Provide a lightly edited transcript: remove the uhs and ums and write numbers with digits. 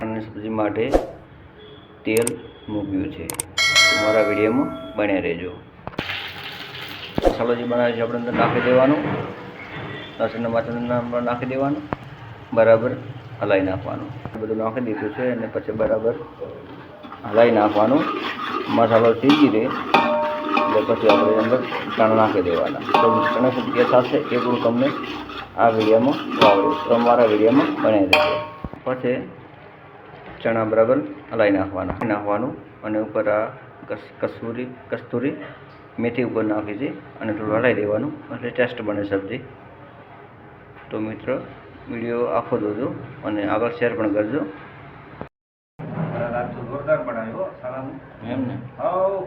અને સબ્જી માટે તેલ મૂક્યું છે. મારા વિડીયોમાં બન્યા રહેજો. મસાલો જે બનાવે છે આપણે અંદર નાખી દેવાનું. લસણના મરચાં નાખી દેવાનું, બરાબર હલાવી નાખવાનું. બધું નાખી દીધું છે અને પછી બરાબર હલાવી નાખવાનું. મસાલો શીખી દે એટલે પછી આપણે અંદર ચણા નાખી દેવાના. તો ચણા સબ્જી સાથે એ હું તમને આ વિડીયોમાં વાવડ્યું તો અમારા વિડીયોમાં બનાવી દેજો. પછી ચણા બરાબર હલાવી નાખવાનું અને ઉપર આ કસ્તુરી મેથી ઉપર નાખી છે અને થોડું હલાવી દેવાનું એટલે ટેસ્ટ બને સબ્જી. તો મિત્રો વિડીયો આખો જોજો અને આગળ શેર પણ કરજો. જોરદાર બનાવ્યો સાલાનું એમ ને. હા